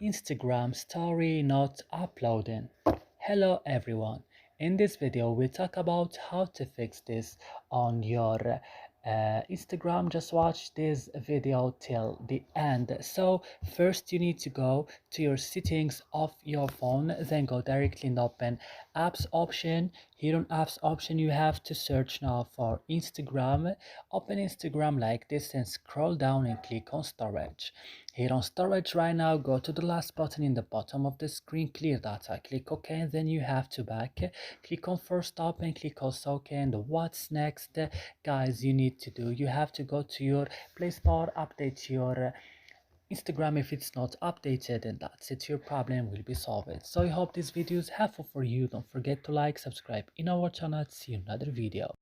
Instagram story not uploading. Hello everyone. In this video we talk about how to fix this on your Instagram. Just watch this video till the end. So first you need to go to your settings of your phone, then go directly and open apps option. Here on apps option you have to search now for Instagram. Open Instagram like this and scroll down and click on storage. Here on storage right now, go to the last button in the bottom of the screen, clear data, click OK, and then you have to back, click on first stop and click also OK. And what's next, guys, you need to do, you have to go to your Play Store, update your Instagram if it's not updated, and that's it, your problem will be solved. So I hope this video is helpful for you. Don't forget to like, subscribe in our channel. See you in another video.